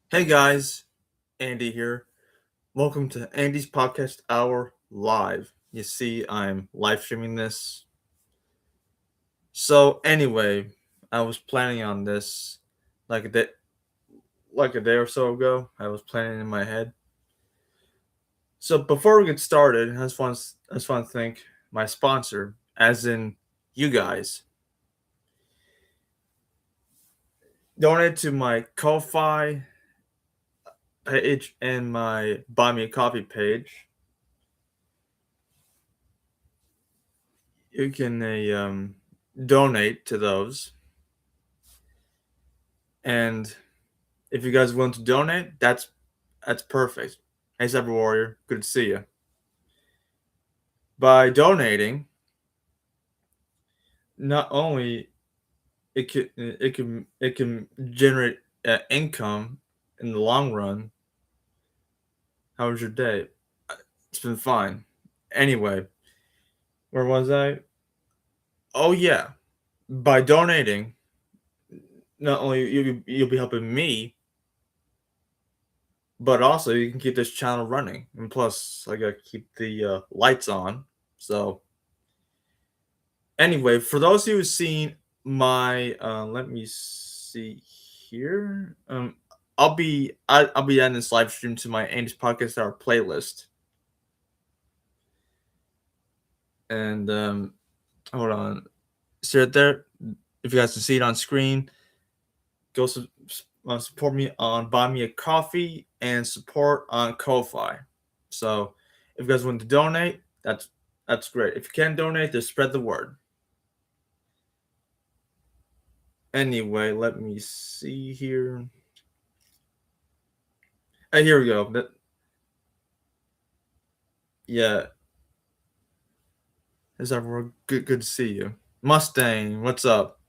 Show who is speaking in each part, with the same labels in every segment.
Speaker 1: Hey guys, Andy here. Welcome to Andy's Podcast Hour Live. You see, I'm live streaming this. So anyway, I was planning on this like a day or so ago. I was planning in my head. So before we get started, I just want to thank my sponsor, as in you guys. Donate to my Ko-fi page and my Buy Me a Coffee page. You can donate to those. And if you guys want to donate, that's perfect. Hey, Cyber Warrior, good to see you. By donating, not only it can generate income in the long run. How was your day? It's been fine. Anyway, where was I? Oh yeah, by donating, not only you'll be helping me, but also you can keep this channel running. And plus, I gotta keep the lights on. So anyway, for those of you who've seen my, let me see here. I'll be adding this live stream to my Andy's Podcast Hour playlist, and hold on, see it there. If you guys can see it on screen, go support me on Buy Me a Coffee and support on Ko-fi. So if you guys want to donate, that's great. If you can't donate, just spread the word. Anyway, let me see here. Hey, here we go. Yeah, it's everyone. Good to see you. Mustang, what's up?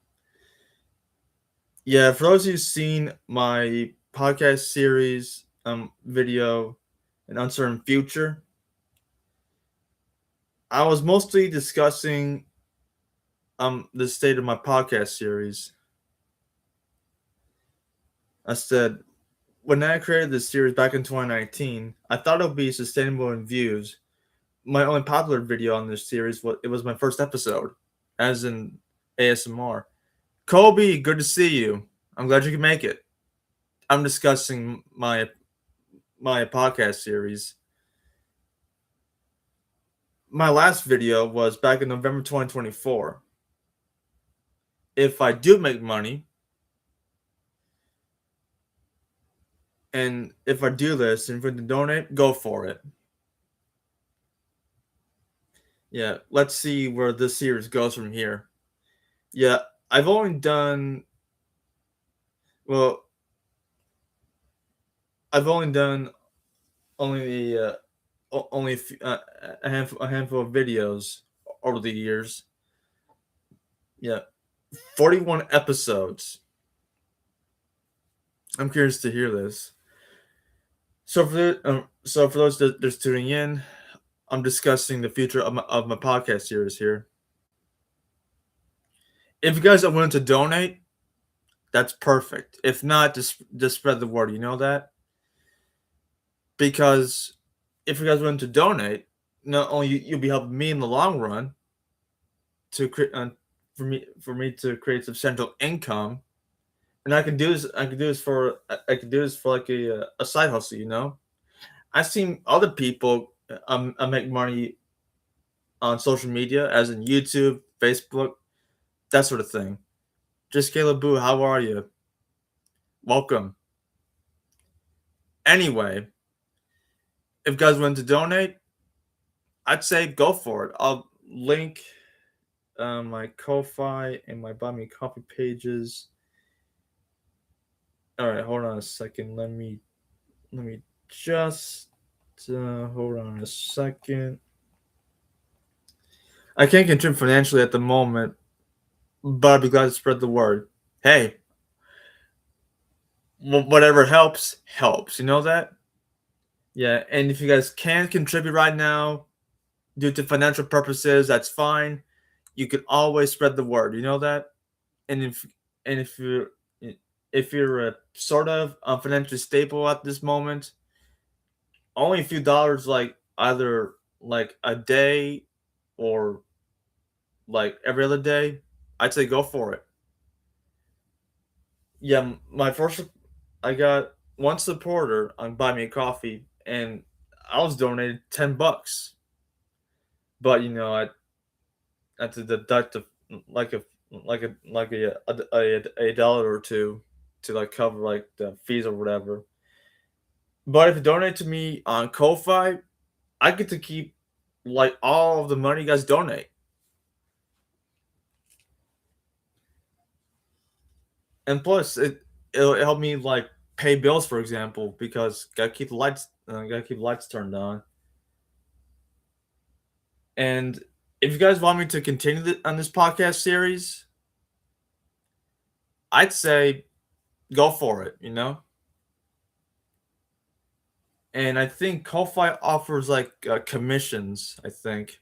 Speaker 1: Yeah, for those who've seen my podcast series video, An Uncertain Future, I was mostly discussing the state of my podcast series. I said when I created this series back in 2019, I thought it would be sustainable in views. My only popular video on this series was my first episode, as in ASMR. Kobe, good to see you. I'm glad you can make it. I'm discussing my podcast series. My last video was back in November 2024. If I do make money, and if I do this and if I can donate, go for it. Yeah, let's see where this series goes from here. Yeah, I've only done well. I've only done only only a handful of videos over the years. Yeah, 41 episodes. I'm curious to hear this. So for those that are tuning in, I'm discussing the future of my podcast series here. If you guys are willing to donate, that's perfect. If not, just spread the word. You know that, because if you guys are willing to donate, not only you'll be helping me in the long run to create for me to create substantial income, and I can do this for like a side hustle. I've seen other people make money on social media, as in YouTube, Facebook, that sort of thing. Just Caleb Boo, how are you? Welcome. Anyway, if you guys want to donate, I'd say go for it. I'll link my Ko-fi and my Buy Me Coffee pages. All right, hold on a second. Let me just hold on a second. I can't contribute financially at the moment, but I'd be glad to spread the word. Hey, whatever helps, helps. You know that? Yeah, and if you guys can't contribute right now due to financial purposes, that's fine. You can always spread the word. You know that? And if you if you're a sort of financially stable at this moment, only a few dollars, like either like a day or like every other day, I'd say go for it. Yeah, my first, I got one supporter on Buy Me a Coffee, and I was donated $10. But I had to deduct like a a dollar or two to like cover like the fees or whatever. But if you donate to me on Ko-Fi, I get to keep like all of the money you guys donate, and plus it'll help me like pay bills, for example, because gotta keep the lights turned on. And if you guys want me to continue on this podcast series, I'd say go for it. And I think Ko-Fi offers like commissions. I think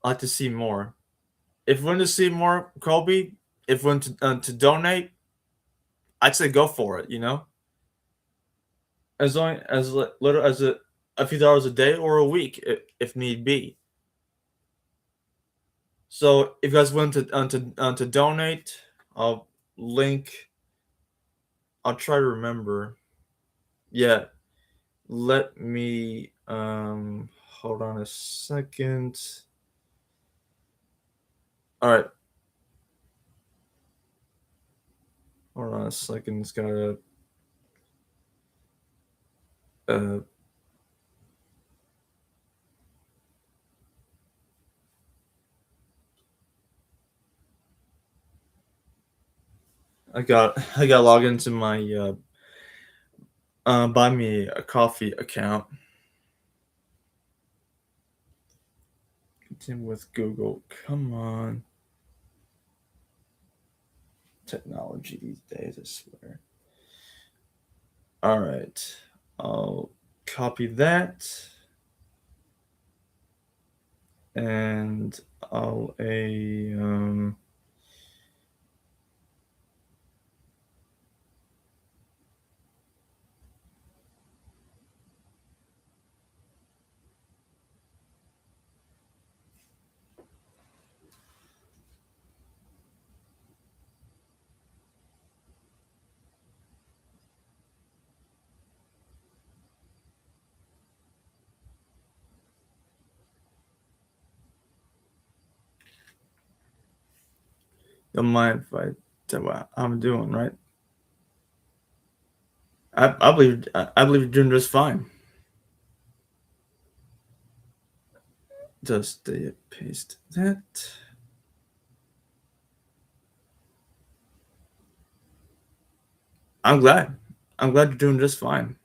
Speaker 1: I'd like to see more. If you want to see more, Kobe, if you want to donate, I'd say go for it. As long as little as a few dollars a day or a week, if need be. So if you guys want to donate, I'll link. I'll try to remember. Yeah, let me hold on a second. All right, hold on a second. It's gotta uh I got log into my buy me a coffee account. Continue with Google. Come on. Technology these days, I swear. All right. I'll copy that and I'll a don't mind if I tell what I'm doing, right? I believe you're doing just fine. Just paste that. I'm glad. I'm glad you're doing just fine.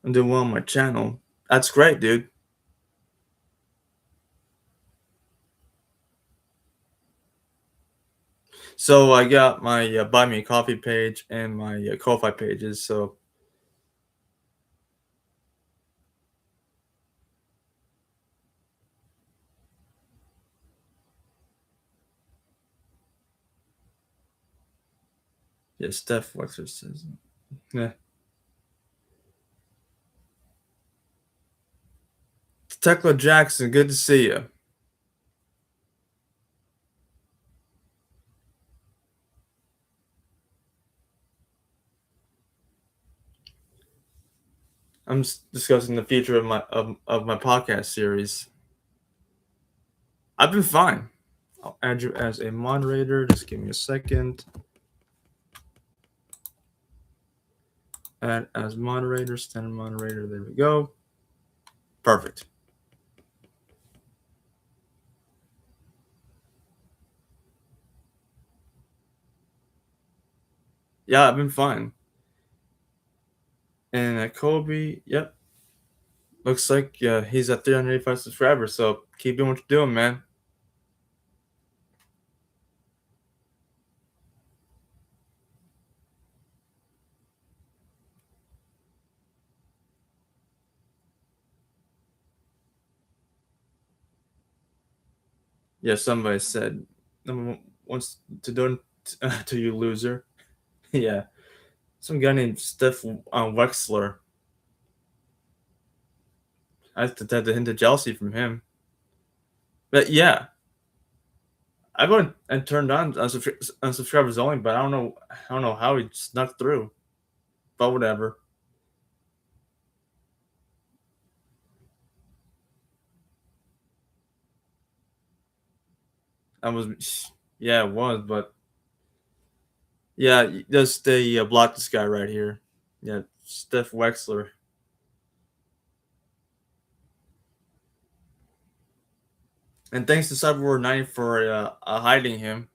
Speaker 1: I'm doing well on my channel. That's great, dude. So I got my Buy Me a Coffee page and my Ko-Fi pages. So yeah, Steph Wexler says, yeah. Tekla Jackson, good to see you. I'm discussing the future of my podcast series. I've been fine. I'll add you as a moderator. Just give me a second. Add as moderator, standard moderator. There we go. Perfect. Yeah, I've been fine. And Kobe, yep. Looks like he's at 385 subscribers. So keep doing what you're doing, man. Yeah, somebody said, "No one wants to do to you, loser." Yeah, some guy named Steph Wexler. I detected a hint of jealousy from him. But yeah, I went and turned on unsubscribers only, but I don't know how he snuck through. But whatever. I was, yeah, it was, but yeah, just they block this guy right here. Yeah, Steph Wexler. And thanks to Cyberwar 9 for hiding him.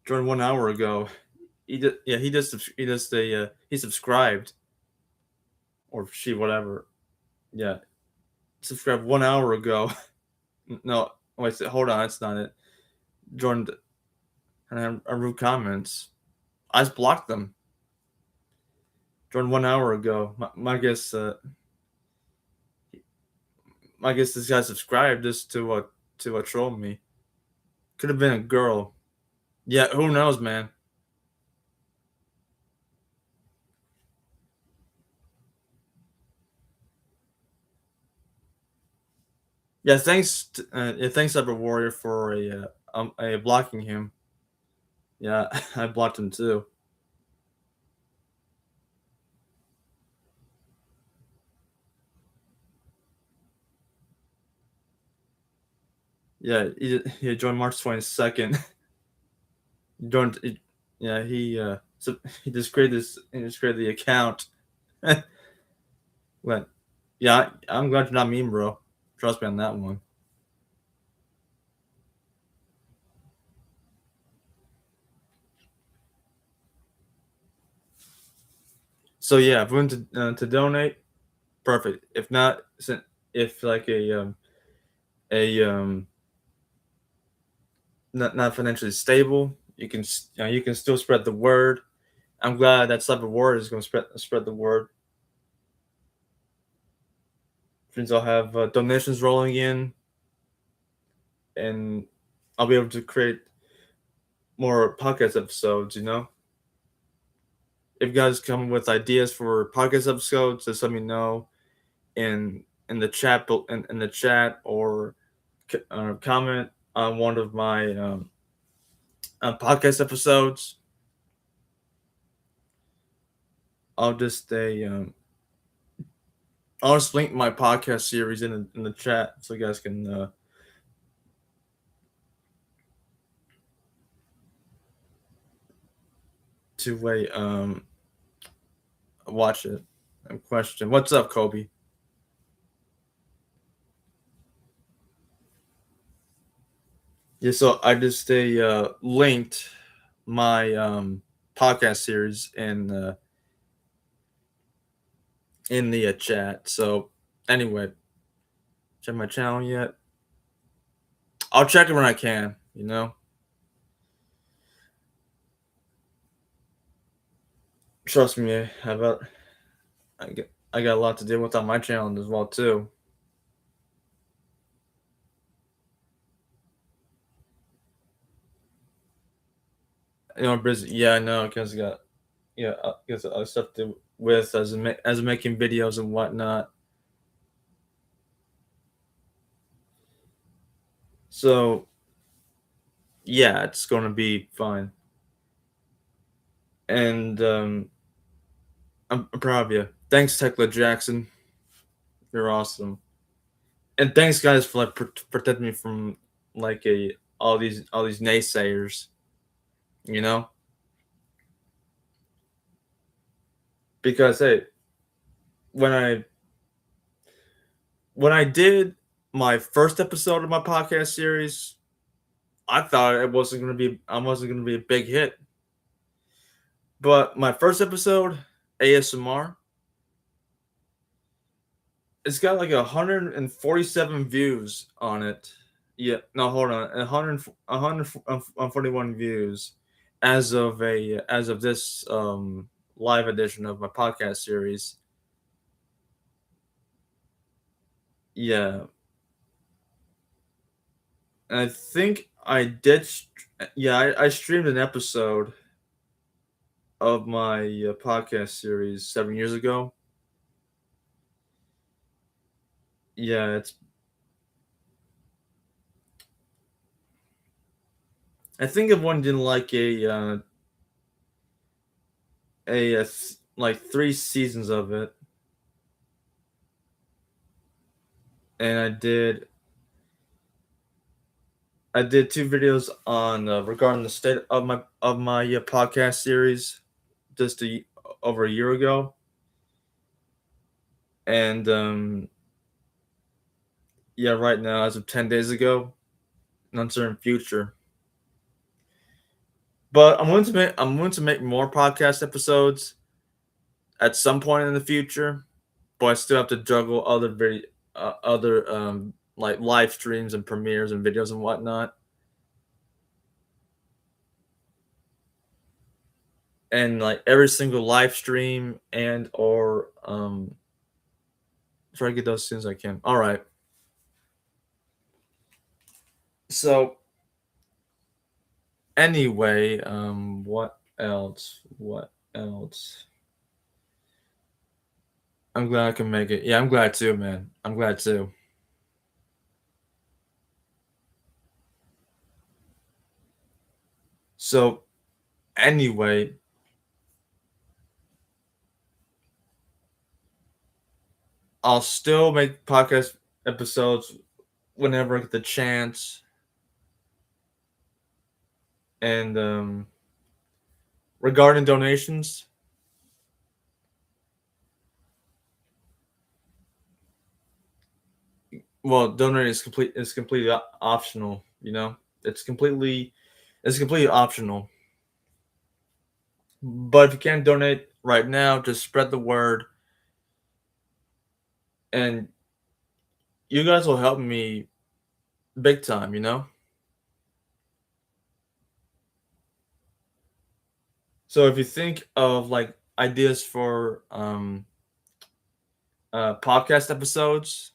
Speaker 1: Joined 1 hour ago. He subscribed or she whatever. Yeah, subscribed 1 hour ago. No, wait, hold on, that's not it. Joined and I rude comments. I just blocked them. Joined 1 hour ago. My guess this guy subscribed just to troll me. Could have been a girl. Yeah, who knows, man. Thanks Cyber Warrior for a blocking him. Yeah, I blocked him too. Yeah, he joined March 22nd. joined. Yeah, so he just created the account. But yeah, I'm glad you're not mean, bro. Trust me on that one. So yeah, if you want to donate, perfect. If not, if like a not financially stable, you can still spread the word. I'm glad that Cyber War is going to spread the word. Since I'll have donations rolling in, and I'll be able to create more podcast episodes. If you guys come with ideas for podcast episodes, just let me know in the chat in the chat or comment on one of my podcast episodes. I'll just I'll just link my podcast series in the chat so you guys can two-way watch it. Question: What's up, Kobe? Yeah, so I just linked my podcast series in the chat. So anyway, check my channel yet? I'll check it when I can. Trust me. I got a lot to deal with on my channel as well too. Busy. Yeah, I know because I got because other stuff to do with as making videos and whatnot. So yeah, it's gonna be fine. And I'm proud of you. Thanks, Tekla Jackson. You're awesome. And thanks, guys, for like protecting me from like a all these naysayers. You know, because hey, when I when I did my first episode of my podcast series, I thought I wasn't gonna be a big hit. But my first episode, ASMR, it's got like 147 views on it. Yeah, no, hold on, 141 views as of this live edition of my podcast series. Yeah, I think I did. Yeah, I streamed an episode of my podcast series 7 years ago. Yeah, it's. I think everyone didn't like like 3 seasons of it, and I did 2 videos on regarding the state of my podcast series just over a year ago, and yeah, right now as of 10 days ago, an uncertain future. But I'm going to make more podcast episodes at some point in the future, but I still have to juggle other like live streams and premieres and videos and whatnot. And like every single live stream and or try to get those as soon as I can. All right. So anyway, what else? What else? I'm glad I can make it. Yeah, I'm glad too, man. I'm glad too. So anyway, I'll still make podcast episodes whenever I get the chance. And regarding donations, well, donating is completely optional. It's completely optional. But if you can't donate right now, just spread the word, and you guys will help me big time. So if you think of like ideas for podcast episodes,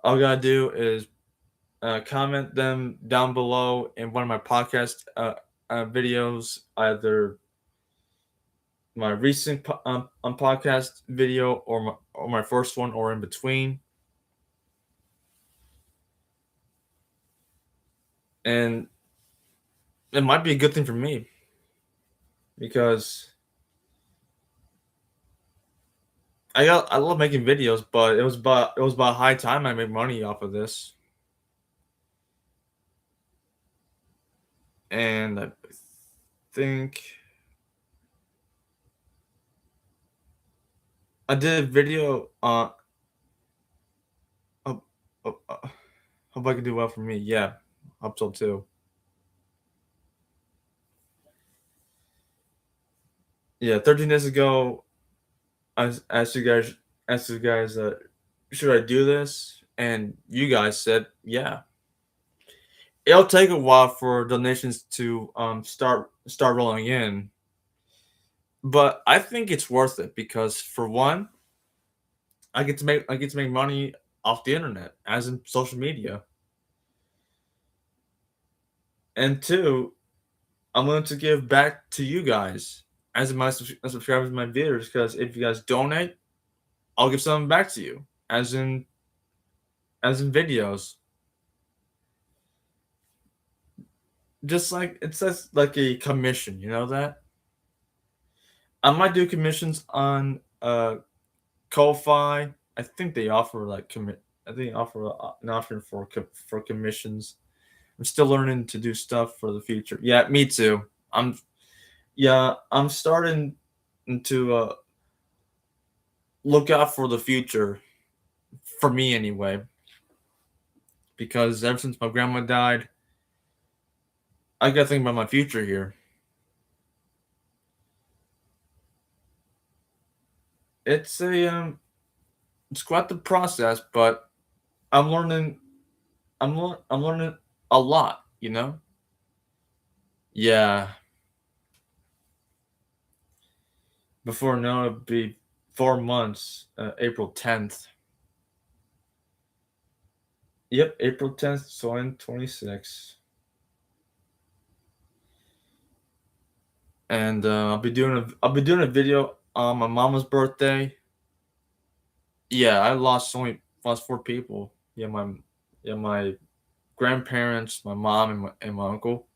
Speaker 1: all you gotta do is comment them down below in one of my podcast videos, either my recent podcast video or my first one or in between. And it might be a good thing for me because I love making videos, but it was about high time I made money off of this. And I think I did a video uh, hope I can do well for me. Yeah, hope so too. Yeah, 13 days ago, I asked you guys, should I do this? And you guys said, yeah. It'll take a while for donations to start rolling in, but I think it's worth it because for one, I get to make money off the internet, as in social media, and two, I'm willing to give back to you guys as in my subscribers and my viewers. Because if you guys donate, I'll give something back to you, as in videos. Just like it's just like a commission, you know that I might do commissions on Ko-fi. I think they offer like commit. I think they offer an option for commissions. I'm still learning to do stuff for the future. Yeah, me too. I'm starting to look out for the future for me anyway. Because ever since my grandma died, I gotta think about my future here. It's a it's quite the process, but I'm learning. I'm learning a lot. Yeah. Before now, it'd be 4 months. April 10th. Yep, April 10th, 2026. And I'll be doing a video on my mama's birthday. Yeah, I lost 4 people. My grandparents, my mom, and my uncle.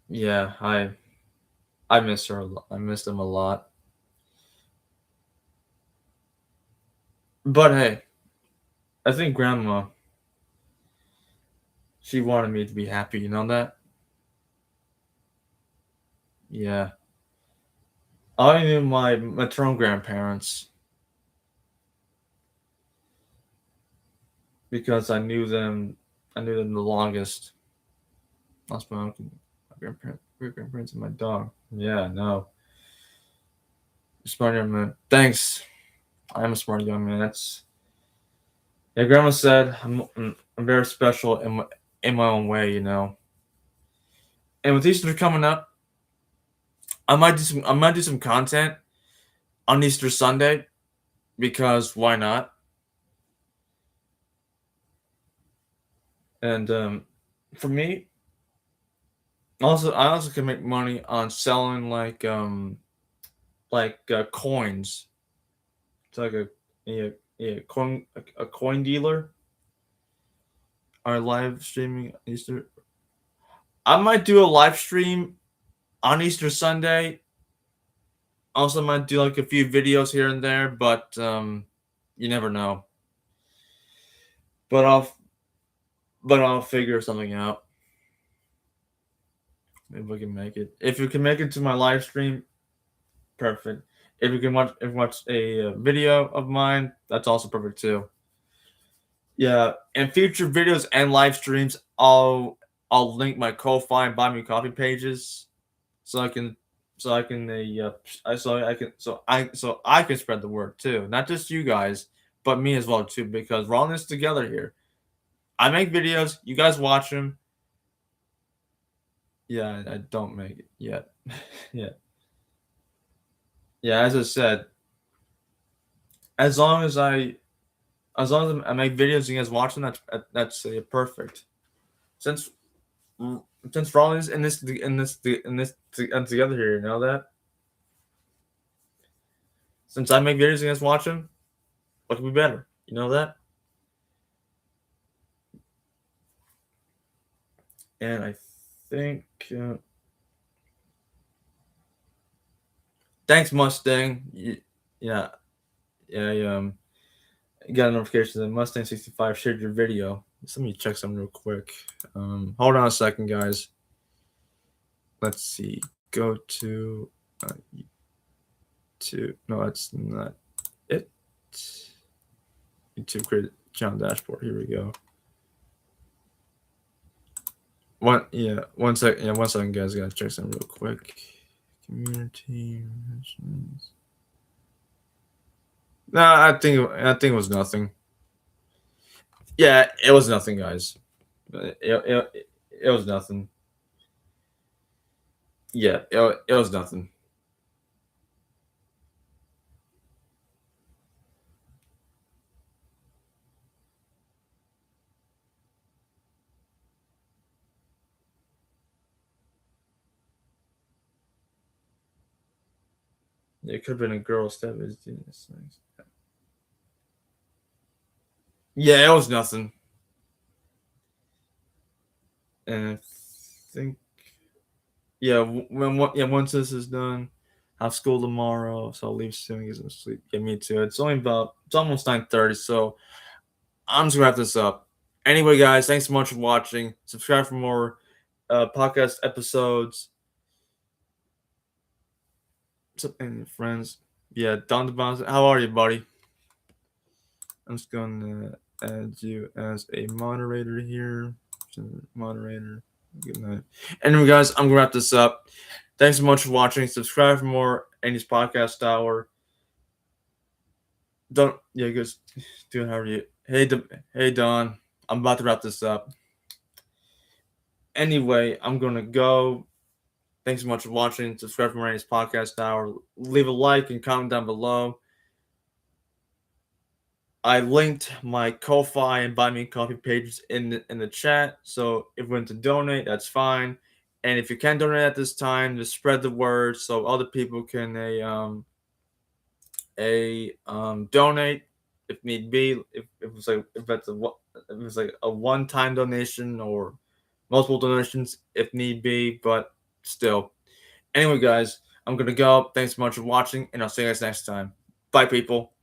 Speaker 1: Yeah, I miss her a lot. I miss them a lot. But hey, I think grandma, she wanted me to be happy. You know that? Yeah. I knew my maternal grandparents because I knew them. I knew them the longest. Lost my uncle, my grandparents, great grandparents, and my dog. Yeah, no. Smart young man. Thanks. I am a smart young man. That's yeah. Grandma said I'm very special in my own way. And with Easter coming up, I might do some content on Easter Sunday because why not? And for me, I also can make money on selling like coins. It's like a coin dealer. Are live streaming Easter. I might do a live stream on Easter Sunday. Also, might do like a few videos here and there, but you never know. But I'll figure something out. Maybe we can make it. If you can make it to my live stream, perfect. If you watch a video of mine, that's also perfect too. Yeah, in future videos and live streams, I'll link my Ko-fi and Buy Me Coffee pages, so I can so I can so I can spread the word too, not just you guys, but me as well too, because we're all in this together here. I make videos, you guys watch them. Yeah, I don't make it yet. Yeah, yeah. As I said, as long as I as long as I make videos, you guys watch them. That's perfect. Since since we're all in this together here, you know that. Since I make videos, you guys watch them. What could be better? You know that. And I think thanks Mustang. Yeah, yeah. Got a notification that Mustang 65 shared your video. Let me check something real quick. Hold on a second, guys. Let's see. Go to no, that's not it. YouTube create channel dashboard. Here we go. One second. Yeah, 1 second, guys. Gotta check something real quick. Community mentions. No, I think it was nothing. Yeah, it was nothing, guys. It was nothing. Yeah, it was nothing. It could have been a girl step is doing this thing. Yeah, it was nothing. And I think once this is done, I have school tomorrow, so I'll leave soon, get some sleep. Get me too. It's almost 9:30, so I'm just gonna wrap this up. Anyway, guys, thanks so much for watching. Subscribe for more podcast episodes. And friends, yeah, Don DeBonz, how are you, buddy? I'm just gonna add you as a moderator here. Moderator. Good night. Anyway, guys, I'm gonna wrap this up. Thanks so much for watching. Subscribe for more Andy's podcast hour. Don't guys, doing how are you? Hey Don, I'm about to wrap this up. Anyway, I'm gonna go. Thanks so much for watching. Subscribe for Andy's podcast hour. Leave a like and comment down below. I linked my Ko-Fi and Buy Me Coffee pages in the chat. So if you want to donate, that's fine. And if you can't donate at this time, just spread the word so other people can donate if need be. If it's like if it's a one time donation or multiple donations if need be, but still. Anyway, guys, I'm gonna go. Thanks so much for watching, and I'll see you guys next time. Bye, people.